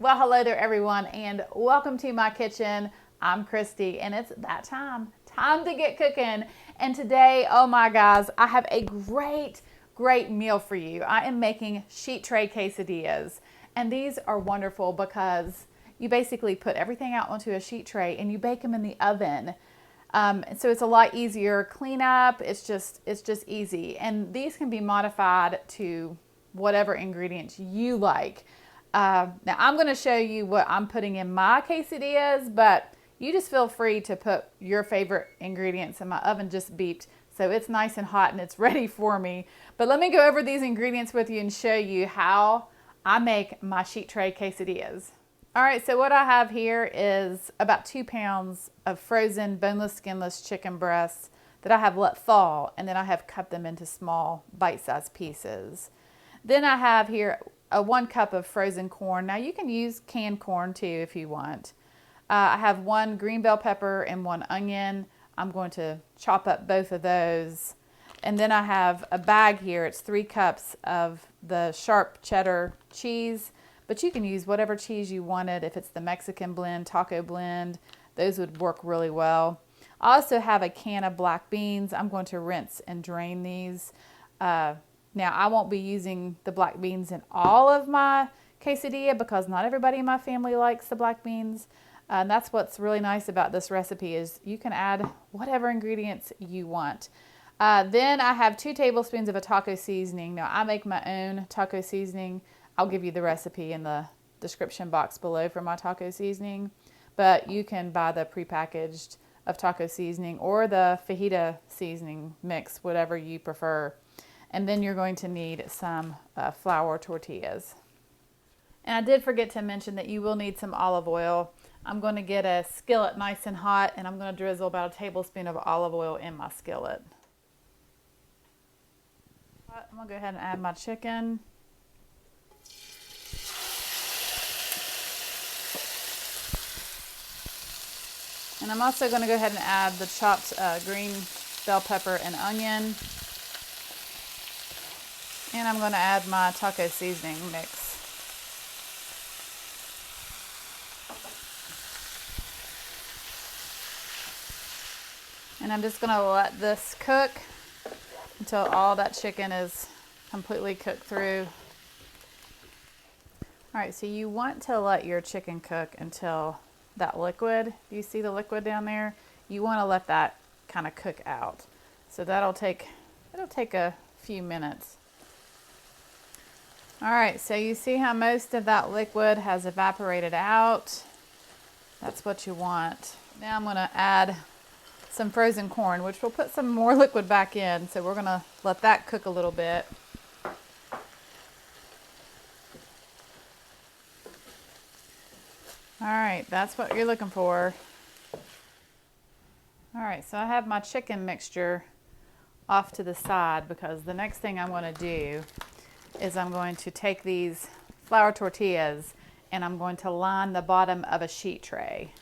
Well, hello there everyone, and welcome to my kitchen. I'm Christy, and it's that time to get cooking. And today, oh my guys, I have a great meal for you. I am making sheet tray quesadillas, and these are wonderful because you basically put everything out onto a sheet tray and you bake them in the oven. So it's a lot easier cleanup. It's just easy, and these can be modified to whatever ingredients you like. Now I'm going to show you what I'm putting in my quesadillas, but you just feel free to put your favorite ingredients. And my oven just beeped, so it's nice and hot and it's ready for me. But let me go over these ingredients with you and show you how I make my sheet tray quesadillas. All right, so what I have here is about 2 pounds of frozen boneless, skinless chicken breasts that I have let thaw, and then I have cut them into small bite-sized pieces. Then I have here a 1 cup of frozen corn. Now you can use canned corn too if you want. I have 1 green bell pepper and 1 onion. I'm going to chop up both of those. And then I have a bag here. It's 3 cups of the sharp cheddar cheese, but you can use whatever cheese you wanted. If it's the Mexican blend, taco blend, those would work really well. I also have a can of black beans. I'm going to rinse and drain these. Now, I won't be using the black beans in all of my quesadilla because not everybody in my family likes the black beans. And that's what's really nice about this recipe is you can add whatever ingredients you want. Then I have 2 tablespoons of a taco seasoning. Now, I make my own taco seasoning. I'll give you the recipe in the description box below for my taco seasoning. But you can buy the prepackaged of taco seasoning or the fajita seasoning mix, whatever you prefer. And then you're going to need some flour tortillas. And I did forget to mention that you will need some olive oil. I'm going to get a skillet nice and hot, and I'm going to drizzle about a tablespoon of olive oil in my skillet. I'm going to go ahead and add my chicken. And I'm also going to go ahead and add the chopped green bell pepper and onion. And I'm going to add my taco seasoning mix. And I'm just going to let this cook until all that chicken is completely cooked through. All right, so you want to let your chicken cook until that liquid, you see the liquid down there? You want to let that kind of cook out. So it'll take a few minutes. All right, so you see how most of that liquid has evaporated out. That's what you want. Now I'm going to add some frozen corn, which will put some more liquid back in. So we're going to let that cook a little bit. All right, that's what you're looking for. All right, so I have my chicken mixture off to the side because the next thing I'm going to do is I'm going to take these flour tortillas and I'm going to line the bottom of a sheet tray.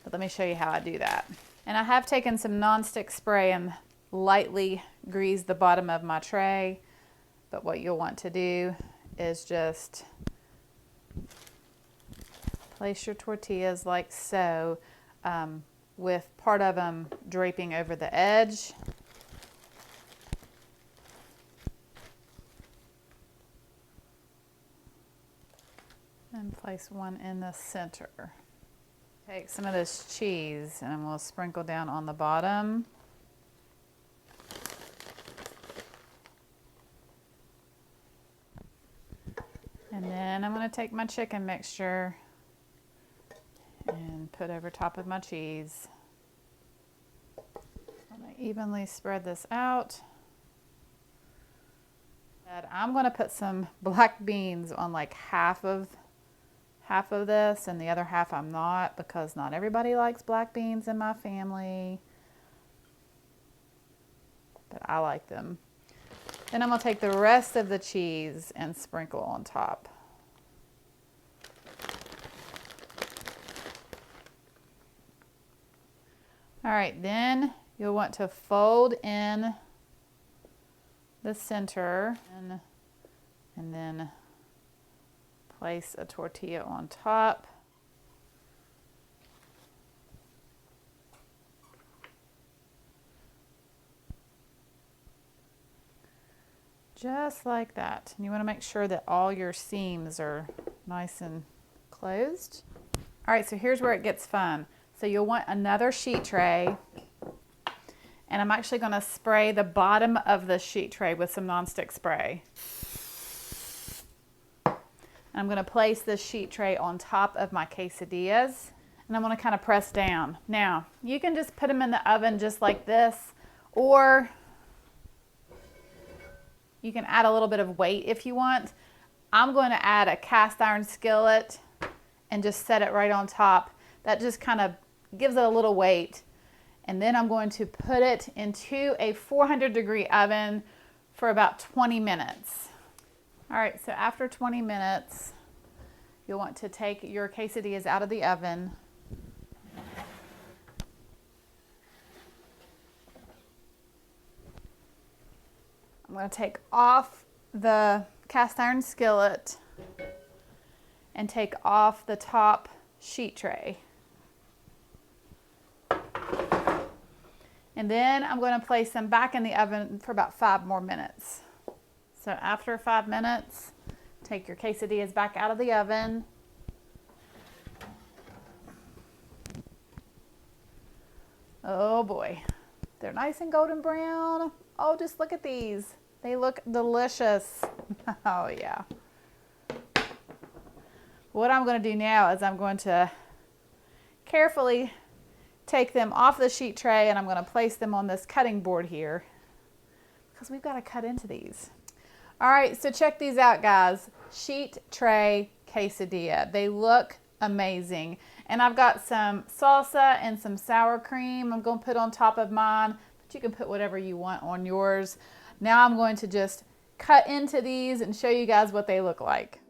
But let me show you how I do that. And I have taken some nonstick spray and lightly greased the bottom of my tray. But what you'll want to do is just place your tortillas like so, with part of them draping over the edge. And place one in the center. Take some of this cheese and I'm going to sprinkle down on the bottom. And then I'm going to take my chicken mixture and put over top of my cheese. I'm going to evenly spread this out. And I'm going to put some black beans on like half of this, and the other half I'm not, because not everybody likes black beans in my family, but I like them. Then I'm going to take the rest of the cheese and sprinkle on top. All right, then you'll want to fold in the center and then Place a tortilla on top. Just like that. And you want to make sure that all your seams are nice and closed. All right, so here's where it gets fun. So you'll want another sheet tray. And I'm actually going to spray the bottom of the sheet tray with some nonstick spray. And I'm going to place this sheet tray on top of my quesadillas. And I'm going to kind of press down. Now, you can just put them in the oven just like this, or you can add a little bit of weight if you want. I'm going to add a cast iron skillet and just set it right on top. That just kind of gives it a little weight. And then I'm going to put it into a 400-degree oven for about 20 minutes. All right, so after 20 minutes, you'll want to take your quesadillas out of the oven. I'm going to take off the cast iron skillet and take off the top sheet tray. And then I'm going to place them back in the oven for about 5 more minutes. So after 5 minutes, take your quesadillas back out of the oven. Oh boy, they're nice and golden brown. Oh, just look at these. They look delicious. Oh yeah. What I'm going to do now is I'm going to carefully take them off the sheet tray and I'm going to place them on this cutting board here because we've got to cut into these. All right, so check these out, guys. Sheet tray quesadilla. They look amazing. And I've got some salsa and some sour cream I'm going to put on top of mine, but you can put whatever you want on yours. Now I'm going to just cut into these and show you guys what they look like.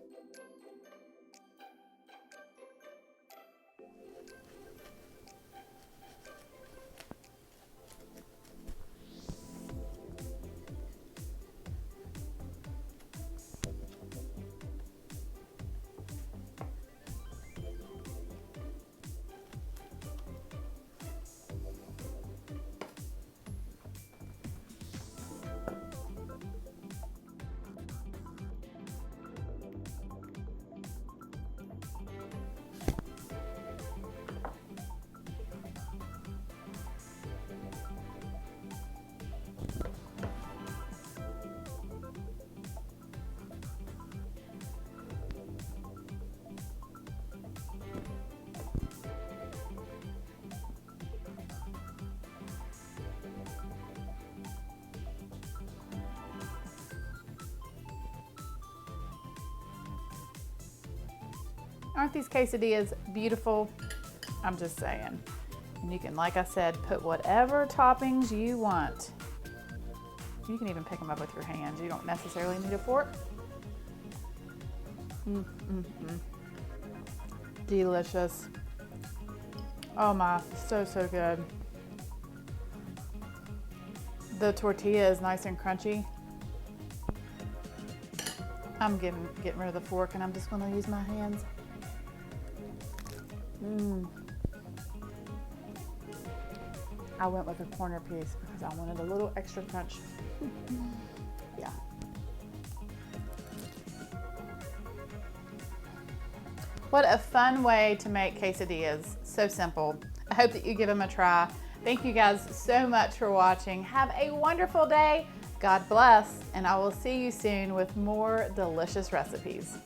Aren't these quesadillas beautiful? I'm just saying. And you can, like I said, put whatever toppings you want. You can even pick them up with your hands. You don't necessarily need a fork. Delicious. Oh my, so good. The tortilla is nice and crunchy. I'm getting rid of the fork and I'm just gonna use my hands. I went with a corner piece because I wanted a little extra crunch. Yeah. What a fun way to make quesadillas. So simple. I hope that you give them a try. Thank you guys so much for watching. Have a wonderful day. God bless, and I will see you soon with more delicious recipes.